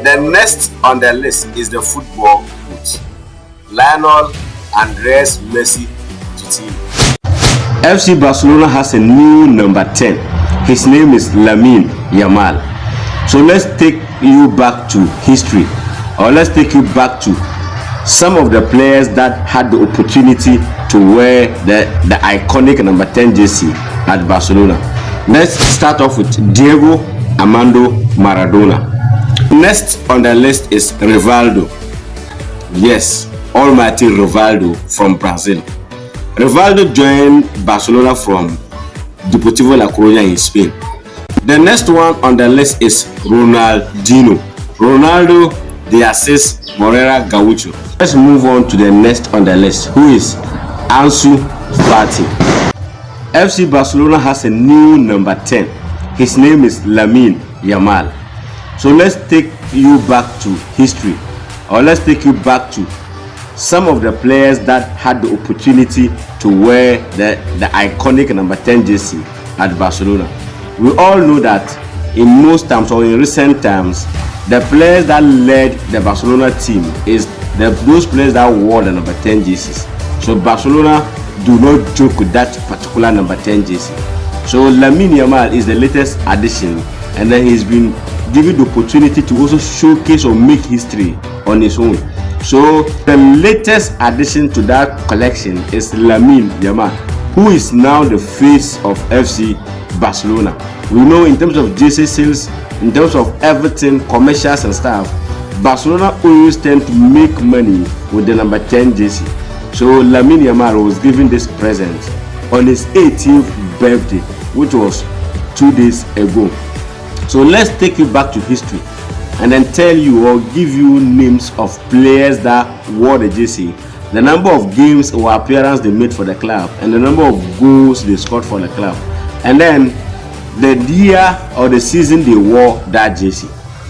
The next on the list is the football coach, Lionel Andres Messi to team. FC Barcelona has a new number 10. His name is Lamine Yamal. So let's take you back to history, or let's take you back to some of the players that had the opportunity to wear the iconic number 10 jersey at Barcelona. Let's start off with Diego Armando Maradona. Next on the list is Rivaldo. Yes, almighty Rivaldo from Brazil. Rivaldo joined Barcelona from Deportivo La Coruña in Spain. The next one on the list is Ronaldinho. Ronaldo de Assis Moreira Gaucho. Let's move on to the next on the list, who is Ansu Fati. FC Barcelona has a new number 10. His name is Lamine Yamal. So let's take you back to history, or let's take you back to some of the players that had the opportunity to wear the iconic number 10 jersey at Barcelona. We all know that in most times, or in recent times, the players that led the Barcelona team is those players that wore the number 10 jerseys. So Barcelona do not joke with that particular number 10 jersey. So Lamine Yamal is the latest addition, and then he's been given the opportunity to also showcase or make history on his own. So the latest addition to that collection is Lamine Yamal, who is now the face of FC Barcelona. We know in terms of jersey sales, in terms of everything, commercials and stuff, Barcelona always tend to make money with the number 10 jersey. So Lamine Yamal was given this present on his 18th birthday, which was 2 days ago. So let's take you back to history and then tell you or give you names of players that wore the jersey, the number of games or appearances they made for the club, and the number of goals they scored for the club, and then the year or the season they wore that jersey.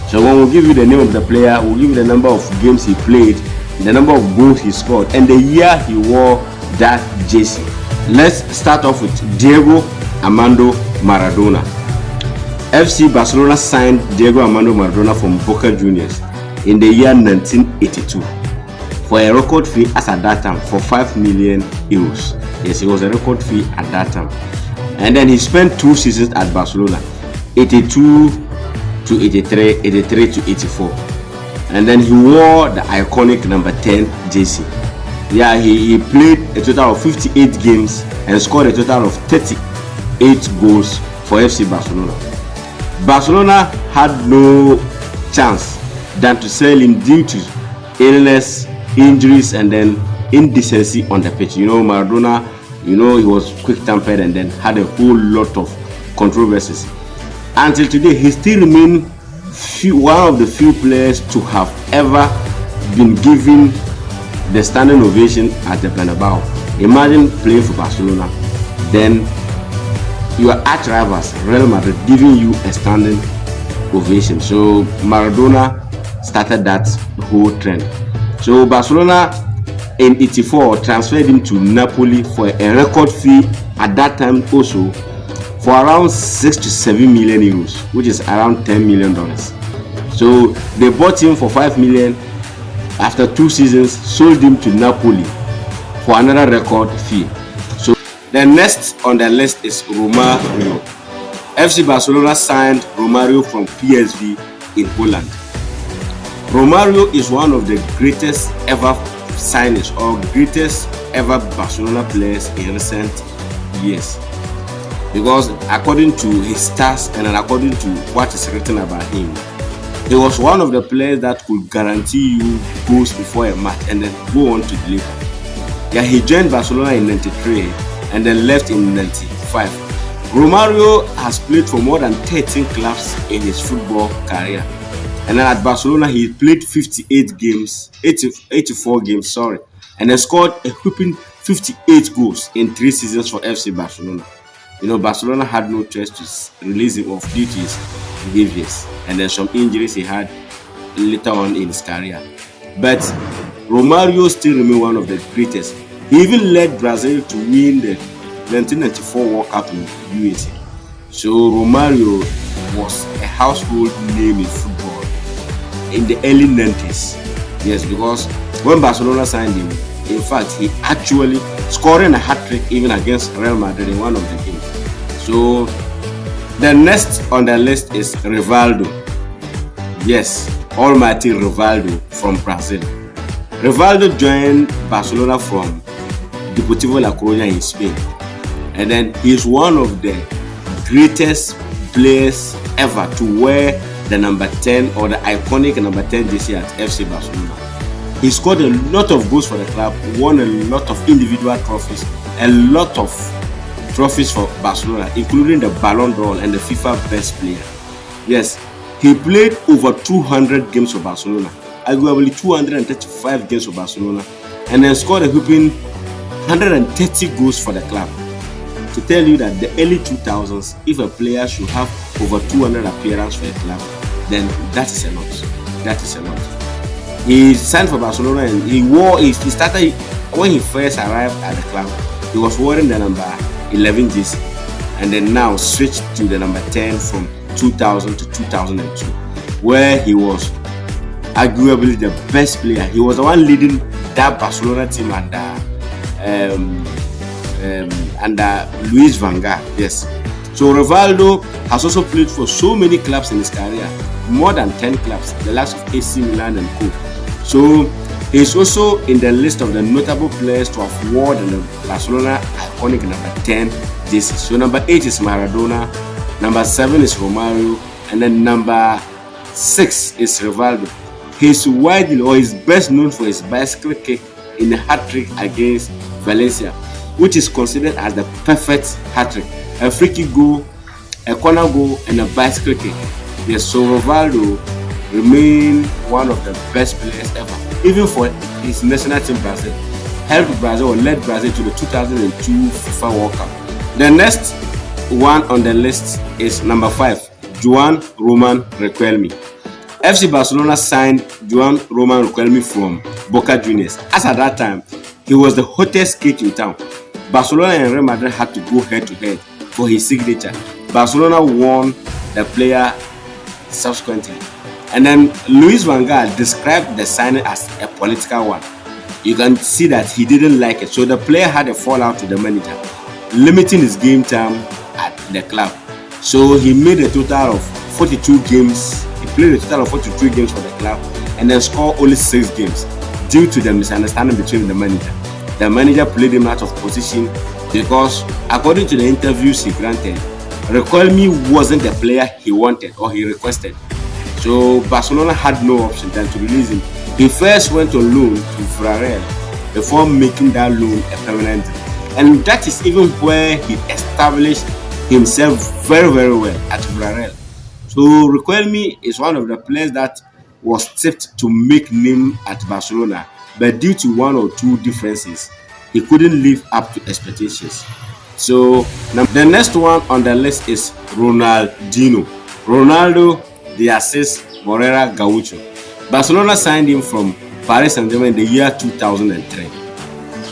So when we give you the name of the player, we'll give you the number of games he played, the number of goals he scored, and the year he wore that jersey. Let's start off with Diego Armando Maradona. FC Barcelona signed Diego Armando Maradona from Boca Juniors in the year 1982 for a record fee as at that time for 5 million euros. Yes, it was a record fee at that time. And then he spent 2 seasons at Barcelona, 82 to 83, 83 to 84. And then he wore the iconic number 10 jersey. Yeah, he played a total of 58 games and scored a total of 38 goals for FC Barcelona. Barcelona had no chance than to sell him due to illness, injuries, and then indecency on the pitch. You know, Maradona, he was quick-tempered and then had a whole lot of controversies. Until today, he still remains one of the few players to have ever been given the standing ovation at the Bernabeu. Imagine playing for Barcelona, then your arch rivals Real Madrid giving you a standing ovation. So Maradona started that whole trend. So Barcelona in 84 transferred him to Napoli for a record fee at that time also for around 6 to 7 million euros, which is around $10 million. So they bought him for 5 million. After 2 seasons, sold him to Napoli for another record fee. So the next on the list is Romario. FC Barcelona signed Romario from PSV in Poland. Romario is one of the greatest ever signings or greatest ever Barcelona players in recent years, because according to his stats and according to what is written about him, he was one of the players that could guarantee you goals before a match and then go on to deliver. Yeah, he joined Barcelona in 93 and then left in 95. Romario has played for more than 13 clubs in his football career. And then at Barcelona, he played 84 games, and then scored a whopping 58 goals in 3 seasons for FC Barcelona. You know, Barcelona had no choice to release him off due to his behaviors and then some injuries he had later on in his career. But Romario still remains one of the greatest. He even led Brazil to win the 1994 World Cup in USA. So Romario was a household name in football in the early 90s. Yes, because when Barcelona signed him, in fact, he actually scoring a hat-trick even against Real Madrid in one of the games. So the next on the list is Rivaldo. Yes, almighty Rivaldo from Brazil. Rivaldo joined Barcelona from Deportivo La Coruña in Spain, and then he is one of the greatest players ever to wear the number 10 or the iconic number 10 jersey at FC Barcelona. He scored a lot of goals for the club, won a lot of individual trophies, a lot of trophies for Barcelona, including the Ballon d'Or and the FIFA Best Player. Yes, he played over 200 games for Barcelona, arguably 235 games for Barcelona, and then scored a whopping 130 goals for the club. To tell you that the early 2000s, if a player should have over 200 appearances for a club, then that is a lot. That is a lot. He signed for Barcelona and he started, when he first arrived at the club, he was wearing the number 11 jersey, and then now switched to the number 10 from 2000 to 2002, where he was arguably the best player. He was the one leading that Barcelona team under Luis Van Gaal. Yes. So Rivaldo has also played for so many clubs in his career, more than 10 clubs, the likes of AC Milan and co. So he is also in the list of the notable players to have worn the Barcelona iconic number 10 jersey. So number 8 is Maradona, number 7 is Romario, and then number 6 is Rivaldo. He is best known for his bicycle kick in a hat-trick against Valencia, which is considered as the perfect hat-trick: a free kick goal, a corner goal, and a bicycle kick. Yes, so Rivaldo remained one of the best players ever, even for his national team Brazil. Helped Brazil or led Brazil to the 2002 FIFA World Cup. The next one on the list is number 5, Joan Roman Riquelme. FC Barcelona signed Joan Roman Riquelme from Boca Juniors, as at that time he was the hottest cake in town. Barcelona and Real Madrid had to go head to head for his signature. Barcelona won the player subsequently. And then Luis Van Gaal described the signing as a political one. You can see that he didn't like it. So the player had a fallout with the manager, limiting his game time at the club. So he made a total of 42 games. He played a total of 42 games for the club and then scored only 6 games due to the misunderstanding between the manager. The manager played him out of position because, according to the interviews he granted, Riquelme wasn't the player he wanted or he requested. So Barcelona had no option than to release him. He first went on loan to Villarreal before making that loan a permanent deal. And that is even where he established himself very, very well at Villarreal. So Riquelme is one of the players that was tipped to make name at Barcelona, but due to one or two differences, he couldn't live up to expectations. So the next one on the list is Ronaldinho. Ronaldo de Assis Moreira Gaucho. Barcelona signed him from Paris Saint-Germain in the year 2003.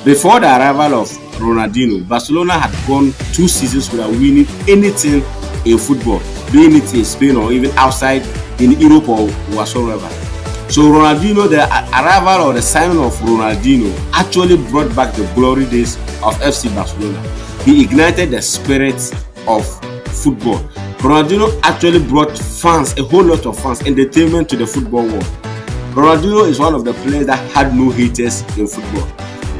Before the arrival of Ronaldinho, Barcelona had gone 2 seasons without winning anything in football, being it in Spain or even outside in Europe or whatsoever. So Ronaldinho, the arrival or the signing of Ronaldinho actually brought back the glory days of FC Barcelona. He ignited the spirit of football. Ronaldinho actually brought fans, a whole lot of fans, entertainment to the football world. Ronaldinho is one of the players that had no haters in football,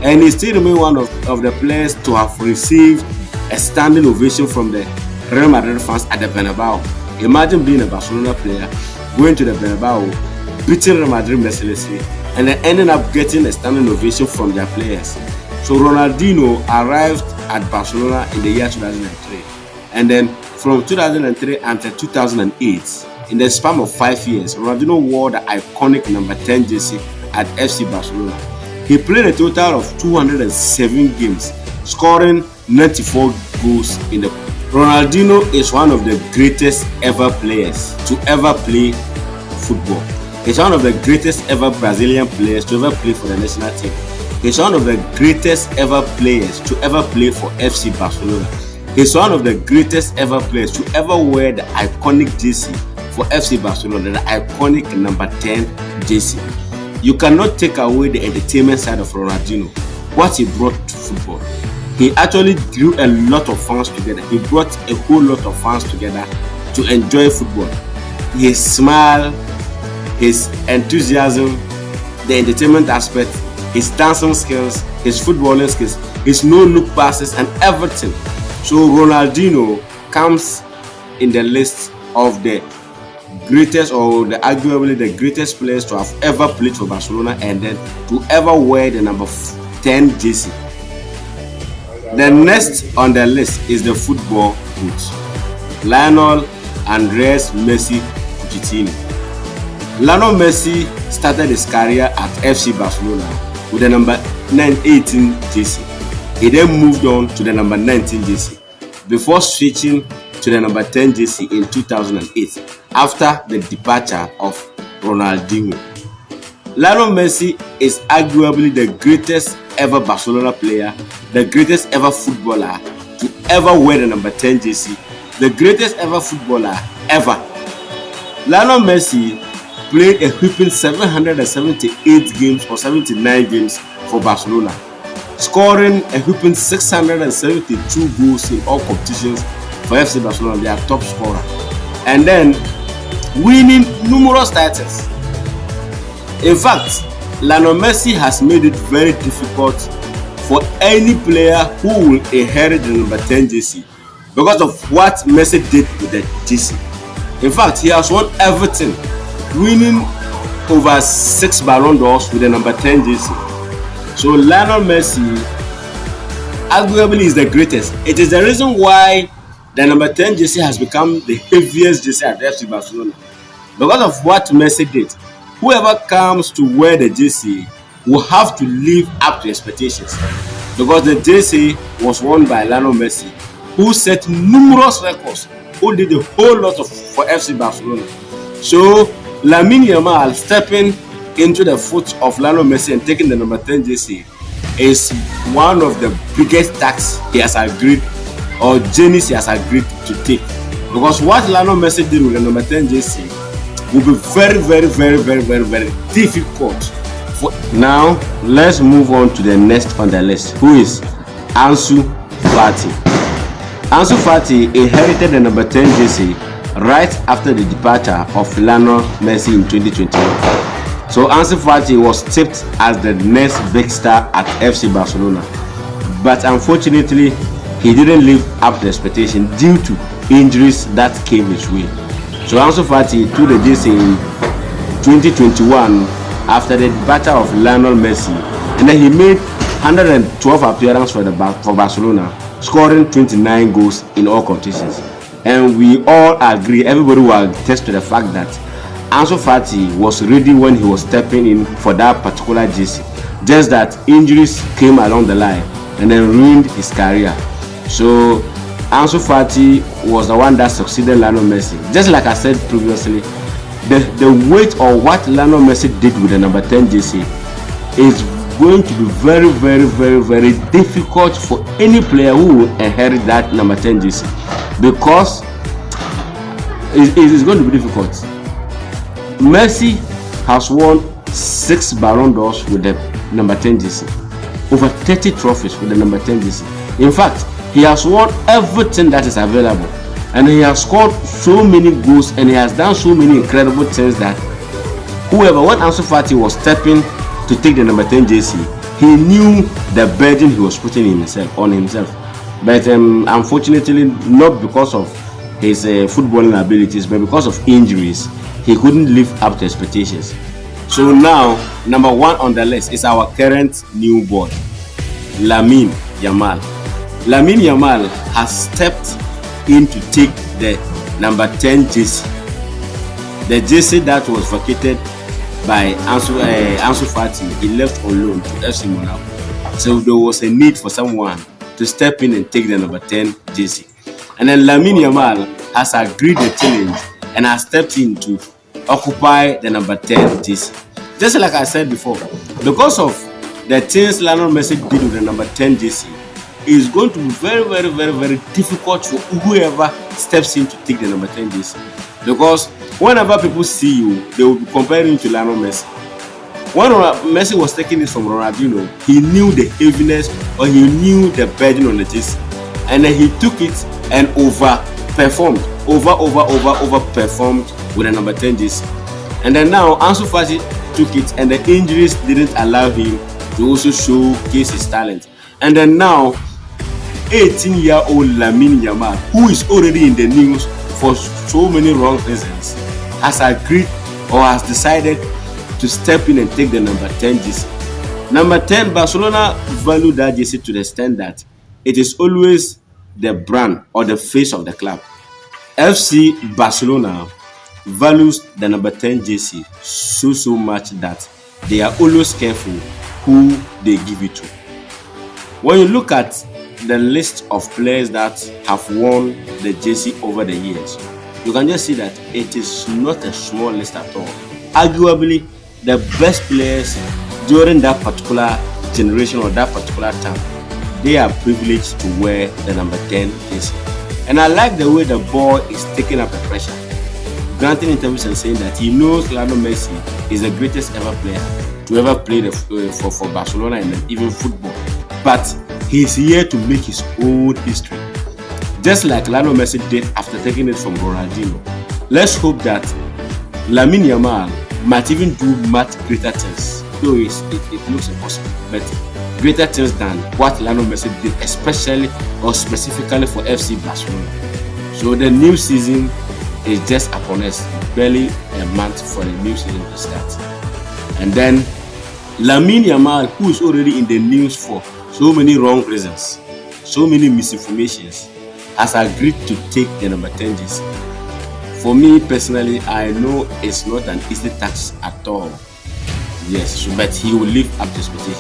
and he still remains one of the players to have received a standing ovation from the Real Madrid fans at the Bernabeu. Imagine being a Barcelona player, going to the Bernabeu, beating Real Madrid mercilessly, and then ending up getting a standing ovation from their players. So Ronaldinho arrived at Barcelona in the year 2003, and then from 2003 until 2008, in the span of 5 years, Ronaldinho wore the iconic number 10 jersey at FC Barcelona. He played a total of 207 games, scoring 94 goals in the. Ronaldinho is one of the greatest ever players to ever play football. He's one of the greatest ever Brazilian players to ever play for the national team. He's one of the greatest ever players to ever play for FC Barcelona. He's one of the greatest ever players to ever wear the iconic jersey for FC Barcelona, the iconic number 10 jersey. You cannot take away the entertainment side of Ronaldinho, what he brought to football. He actually drew a lot of fans together. He brought a whole lot of fans together to enjoy football. His smile, his enthusiasm, the entertainment aspect, his dancing skills, his footballing skills, his no-look passes and everything. So Ronaldinho comes in the list of the greatest, or arguably the greatest players to have ever played for Barcelona and then to ever wear the number 10 jersey. The next on the list is the football boot. Lionel Andres Messi Pochettino. Lionel Messi started his career at FC Barcelona with the number 18 jersey. He then moved on to the number 19 jersey before switching to the number 10 jersey in 2008 after the departure of Ronaldinho. Lionel Messi is arguably the greatest ever Barcelona player, the greatest ever footballer to ever wear the number 10 jersey, the greatest ever footballer ever. Lionel Messi played a whopping 778 games or 79 games for Barcelona, scoring a whopping 672 goals in all competitions for FC Barcelona, their top scorer, and then winning numerous titles. In fact, Lionel Messi has made it very difficult for any player who will inherit the number 10 jersey because of what Messi did with the jersey. In fact, he has won everything, winning over 6 Ballon d'Ors with the number 10 jersey. So Lionel Messi arguably is the greatest. It is the reason why the number 10 jersey has become the heaviest jersey at FC Barcelona. Because of what Messi did, whoever comes to wear the jersey will have to live up to expectations. Because the jersey was worn by Lionel Messi, who set numerous records, who did a whole lot for FC Barcelona. So Lamine Yamal stepping into the foot of Lionel Messi and taking the number 10 jersey is one of the biggest tasks he has agreed, or journeys he has agreed to take. Because what Lionel Messi did with the number 10 jersey will be very difficult for. Now let's move on to the next on the list, who is Ansu Fati. Ansu Fati inherited the number 10 jersey right after the departure of Lionel Messi in 2021. So Ansu Fati was tipped as the next big star at FC Barcelona, but unfortunately he didn't live up to expectation due to injuries that came his way. So Ansu Fati took the jersey in 2021 after the departure of Lionel Messi, and then he made 112 appearances for Barcelona, scoring 29 goals in all competitions. And we all agree, everybody will attest to the fact that Ansu Fati was ready when he was stepping in for that particular jersey. Just that injuries came along the line and then ruined his career. So Ansu Fati was the one that succeeded Lionel Messi. Just like I said previously, the weight of what Lionel Messi did with the number 10 jersey is going to be very difficult for any player who will inherit that number 10 jersey, because it is going to be difficult. Messi has won 6 Ballon d'Ors with the number 10 jersey, over 30 trophies with the number 10 jersey. In fact, he has won everything that is available, and he has scored so many goals, and he has done so many incredible things that whoever, when Ansu Fati was stepping to take the number 10 jersey, he knew the burden he was putting on himself. But unfortunately, not because of his footballing abilities, but because of injuries, he couldn't live up to expectations. So now, number 1 on the list is our current new boy, Lamine Yamal. Lamine Yamal has stepped in to take the number 10 jersey, the jersey that was vacated by Ansu Fati. He left on loan to FC Monaco, so there was a need for someone to step in and take the number 10 jersey, and then Lamine Yamal has agreed the challenge and has stepped in to occupy the number 10 jersey. Just like I said before, because of the things Lionel Messi did with the number 10 jersey, is going to be very difficult for whoever steps in to take the number 10 jersey, because Whenever people see you, they will be comparing you to Lionel Messi. When Messi was taking it from Ronaldinho, he knew the heaviness or he knew the burden on the jersey, and then he took it and overperformed with the number 10 jersey. And then now Ansu Fati took it, and the injuries didn't allow him to also showcase his talent. And then now 18-year-old Lamine Yamal, who is already in the news for so many wrong reasons, has agreed or has decided to step in and take the number 10 jersey. Number 10, Barcelona value that jersey to the extent that it is always the brand or the face of the club. FC Barcelona values the number 10 jersey so much that they are always careful who they give it to. When you look at the list of players that have worn the jersey over the years, you can just see that it is not a small list at all. Arguably, the best players during that particular generation or that particular time, they are privileged to wear the number 10 jersey. And I like the way the boy is taking up the pressure, granting interviews and saying that he knows Lionel Messi is the greatest ever player to ever play for Barcelona and even football. But he's here to make his own history, just like Lionel Messi did after taking it from Ronaldinho. Let's hope that Lamine Yamal might even do much greater things, though it looks impossible, but greater things than what Lionel Messi did, especially or specifically for FC Barcelona. So the new season is just upon us, barely a month for the new season to start. And then Lamine Yamal, who is already in the news for so many wrong reasons, so many misinformations, has agreed to take the number 10 jersey. For me personally, I know it's not an easy task at all. Yes, but he will live up to expectations.